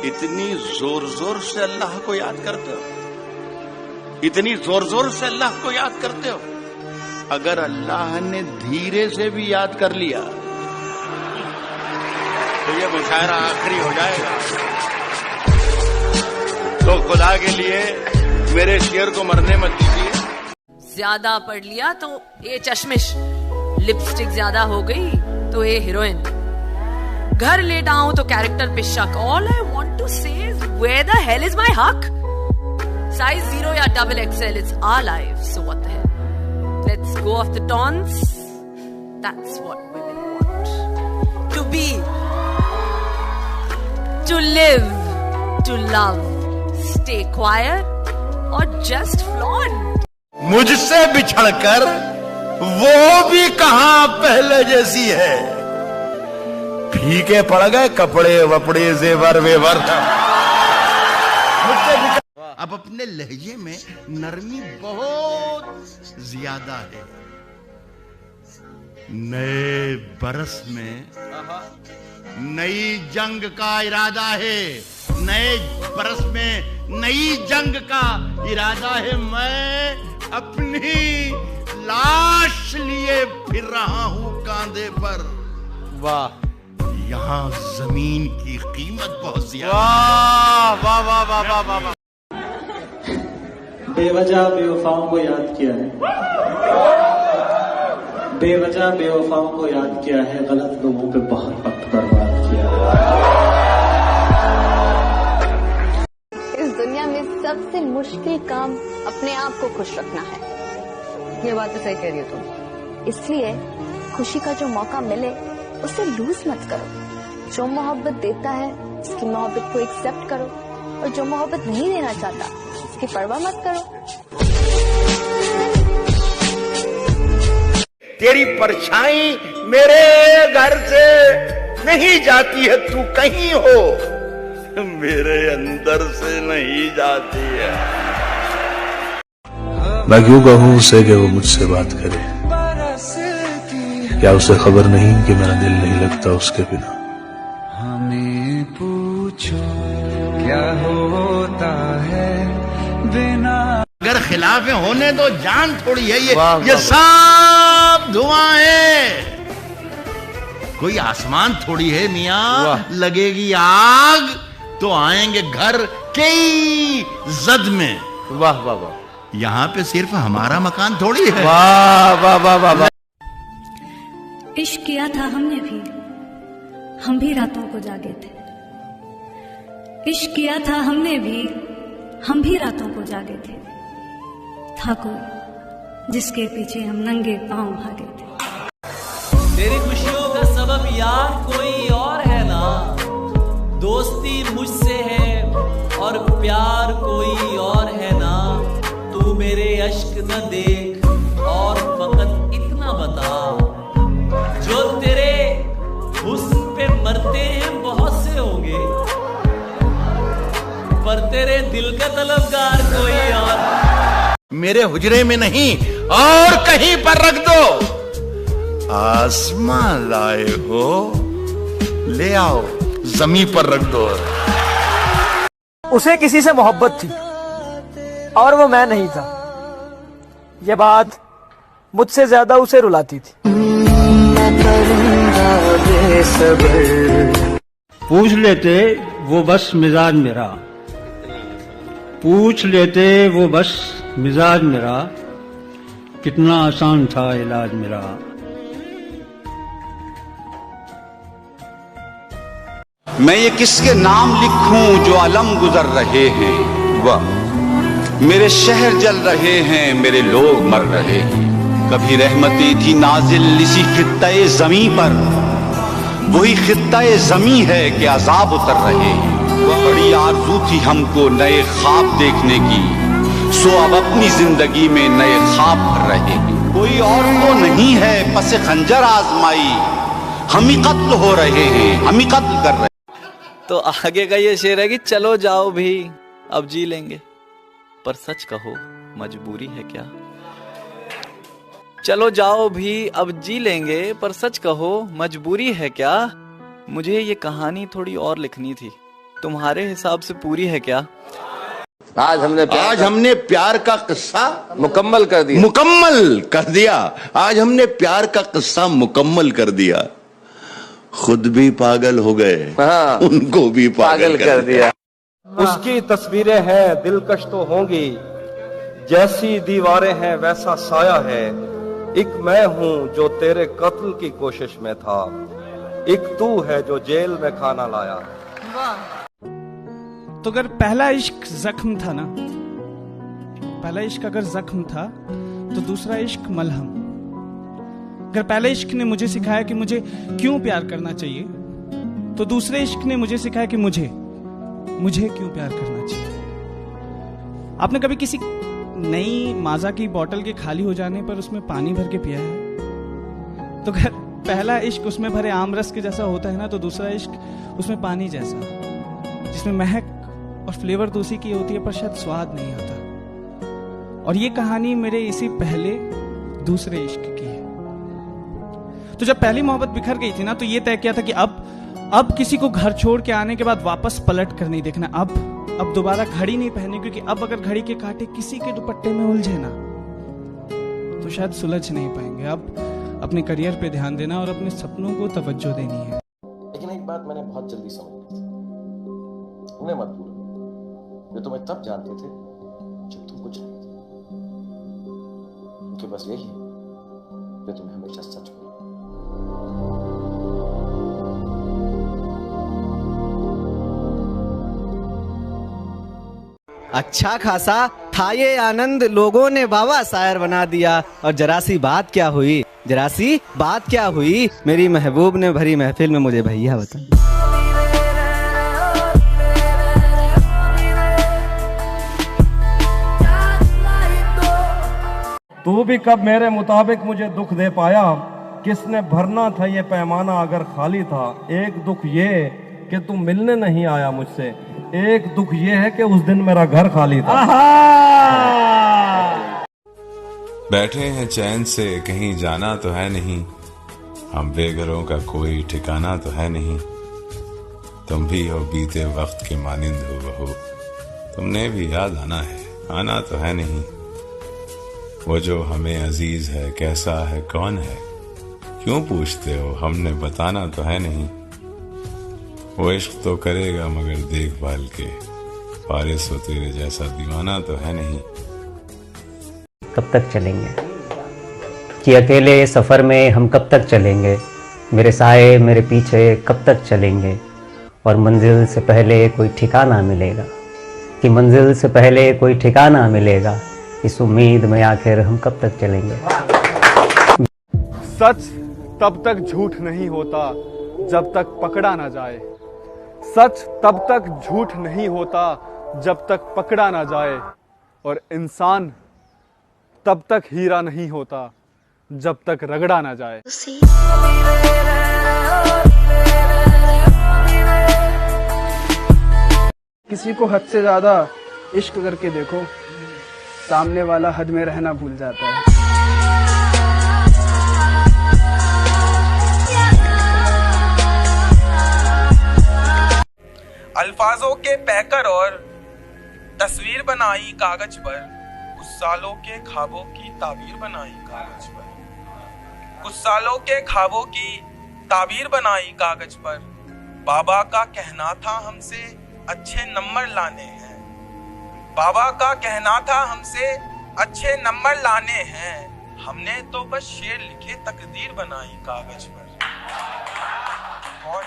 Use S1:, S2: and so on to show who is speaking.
S1: इतनी जोर जोर से अल्लाह को याद करते हो, इतनी जोर जोर से अल्लाह को याद करते हो। अगर अल्लाह ने धीरे से भी याद कर लिया तो ये मुशायरा आखिरी हो जाएगा। तो खुदा के लिए मेरे शेर को मरने मत दीजिए।
S2: ज्यादा पढ़ लिया तो ये चश्मिश, लिपस्टिक ज्यादा हो गई तो ये हीरोइन, घर लेट आऊं तो कैरेक्टर पे शक। All I want to say is where the hell is my हक। साइज 0 या XXL, it's our life, so what the hell. Let's go off the tons. That's what women want. To be, to live, to love, stay quiet or just flaunt.
S1: मुझसे बिछड़कर वो भी कहां पहले जैसी है। फीके पड़ गए कपड़े वपड़े जेवर वेवर। अब अपने लहजे में नरमी बहुत ज्यादा है। नए बरस में नई जंग का इरादा है, नए बरस में नई जंग का इरादा है। मैं अपनी लाश लिए फिर रहा हूं कांधे पर।
S3: वाह,
S1: यहाँ जमीन की कीमत बहुत ज्यादा।
S3: वाह वाह वाह वाह वाह वाह वाह।
S4: बेवजह बेवफाओं को याद किया है, बेवजह बेवफाओं को याद किया है, गलत लोगों पे बहुत वक्त बर्बाद किया है।
S5: इस दुनिया में सबसे मुश्किल काम अपने आप को खुश रखना है। ये बात तो सही कह रही हो तुम। इसलिए खुशी का जो मौका मिले उसे लूज मत करो। जो मोहब्बत देता है उसकी मोहब्बत को एक्सेप्ट करो, और जो मोहब्बत नहीं देना चाहता उसकी परवाह मत करो।
S1: तेरी परछाई मेरे घर से नहीं जाती है, तू कहीं हो मेरे अंदर से नहीं जाती है।
S6: मैं क्यों कहूं उसे कि वो मुझसे बात करे? क्या उसे खबर नहीं कि मेरा दिल नहीं लगता उसके बिना?
S7: हमें पूछो क्या होता है बिना।
S1: अगर खिलाफ होने तो जान थोड़ी है ये सब धुआं है। कोई आसमान थोड़ी है मियां। लगेगी आग तो आएंगे घर कई जद में।
S3: वाह वाह वाह।
S1: यहाँ पे सिर्फ हमारा मकान थोड़ी है।
S3: वाह वाह वाह वाह वाह।
S8: इश्क किया था हमने भी, हम भी रातों को जागे थे। इश्क किया था हमने भी, हम भी रातों को जागे थे। था कोई जिसके पीछे हम नंगे पांव भागे थे।
S9: तेरी खुशियों का सबब यार कोई और है ना। दोस्ती मुझसे है और प्यार कोई और है ना। तू मेरे अश्क न देख और फकत इतना बता, जो तेरे हुस्न पे मरते हैं बहुत से होंगे, पर तेरे दिल का तलबगार कोई और।
S1: मेरे हुजरे में नहीं और कहीं पर रख दो। आसमां लाए हो ले आओ, जमीन पर रख दो।
S10: उसे किसी से मोहब्बत थी और वो मैं नहीं था। ये बात मुझसे ज्यादा उसे रुलाती थी।
S11: पूछ लेते वो बस मिजाज मेरा, पूछ लेते वो बस मिजाज मेरा, कितना आसान था इलाज मेरा।
S12: मैं ये किसके नाम लिखूं जो अलम गुजर रहे हैं। वह मेरे शहर जल रहे हैं, मेरे लोग मर रहे हैं। कभी रहमतें थी नाजिल इसी खित्ते ज़मीं पर, वही खित्ते ज़मीं है कि अजाब उतर रहे हैं। वह बड़ी आरज़ू थी हमको नए ख्वाब देखने की, सो अब अपनी जिंदगी में नए ख्वाब भर रहे हैं। कोई और तो नहीं है पसे खंजर आजमाई, हम ही कत्ल हो रहे हैं, हम ही कत्ल कर रहे हैं।
S9: तो आगे का ये शेर है कि चलो जाओ भी अब जी लेंगे, पर सच कहो मजबूरी है क्या। चलो जाओ भी अब जी लेंगे, पर सच कहो मजबूरी है क्या। मुझे ये कहानी थोड़ी और लिखनी थी,
S3: तुम्हारे हिसाब से पूरी है क्या?
S1: आज हमने प्यार का किस्सा
S3: मुकम्मल कर दिया।
S1: आज हमने प्यार का किस्सा मुकम्मल कर दिया। खुद भी पागल हो गए, हाँ, उनको भी पागल कर दिया।
S13: उसकी तस्वीरें हैं दिलकश तो होंगी, जैसी दीवारें हैं वैसा साया है। एक मैं हूं जो तेरे कत्ल की कोशिश में था, एक तू है जो जेल में खाना लाया।
S14: तो अगर पहला इश्क जख्म था ना, पहला इश्क अगर जख्म था तो दूसरा इश्क मलहम। अगर पहले इश्क ने मुझे सिखाया कि मुझे क्यों प्यार करना चाहिए, तो दूसरे इश्क ने मुझे सिखाया कि मुझे क्यों प्यार करना चाहिए। आपने कभी किसी नई माजा की बोतल के खाली हो जाने पर उसमें पानी भर के पिया है? तो अगर पहला इश्क उसमें भरे आम रस के जैसा होता है ना, तो दूसरा इश्क उसमें पानी जैसा, जिसमें महक और फ्लेवर तो उसी की होती है पर शायद स्वाद नहीं आता। और ये कहानी मेरे इसी पहले दूसरे इश्क की है। तो जब पहली मोहब्बत बिखर गई थी ना, तो ये तय किया था कि अब किसी को घर छोड़ के आने के बाद वापस पलट कर नहीं देखना। अब दोबारा घड़ी नहीं पहनी, क्योंकि अब अगर घड़ी के कांटे किसी के दुपट्टे में उलझे ना तो शायद सुलझ नहीं पाएंगे। अब अपने करियर पे ध्यान देना और अपने सपनों को तवज्जो देनी है।
S15: लेकिन एक बात मैंने बहुत जल्दी समझ ली थी, उन्हें मत भूलो, वे तुम्हें तब जानते थे जब तुम कुछ नहीं थे। उनके बस यही है, वे तुम्हें हमेशा सच बोले।
S3: अच्छा खासा था ये आनंद, लोगों ने बाबा शायर बना दिया। और जरा सी बात क्या हुई, मेरी महबूब ने भरी महफिल में मुझे भैया बता।
S13: तू भी कब मेरे मुताबिक मुझे दुख दे पाया, किसने भरना था ये पैमाना अगर खाली था। एक दुख ये कि तू मिलने नहीं आया मुझसे, एक दुख ये है कि उस दिन मेरा घर खाली था।
S16: बैठे हैं चैन से, कहीं जाना तो है नहीं, हम बेघरों का कोई ठिकाना तो है नहीं। तुम भी हो बीते वक्त के मानिंद हो बहू, तुमने भी याद आना तो है नहीं। वो जो हमें अजीज है कैसा है कौन है, क्यों पूछते हो हमने बताना तो है नहीं। वो इश्क तो करेगा मगर देखभाल के, फारिस हो तेरे जैसा दीवाना तो है नहीं।
S17: कब तक चलेंगे कि अकेले सफ़र में हम कब तक चलेंगे, मेरे साए मेरे पीछे कब तक चलेंगे। और मंजिल से पहले कोई ठिकाना मिलेगा, कि मंजिल से पहले कोई ठिकाना मिलेगा, इस उम्मीद में आखिर हम कब तक चलेंगे।
S18: सच तब तक झूठ नहीं होता जब तक पकड़ा ना जाए, सच तब तक झूठ नहीं होता जब तक पकड़ा ना जाए। और इंसान तब तक हीरा नहीं होता जब तक रगड़ा ना जाए।
S19: किसी को हद से ज्यादा इश्क करके देखो, सामने वाला हद में रहना भूल जाता है।
S20: अल्फाजों के पैकर और तस्वीर बनाई कागज पर, कुछ सालों के ख्वाबों की ताबीर बनाई कागज पर, कुछ सालों के ख्वाबों की ताबीर बनाई कागज पर। बाबा का कहना था हमसे अच्छे नंबर लाने हैं, बाबा का कहना था हमसे अच्छे नंबर लाने हैं। हमने तो बस शेर लिखे तकदीर बनाई कागज पर। बहुत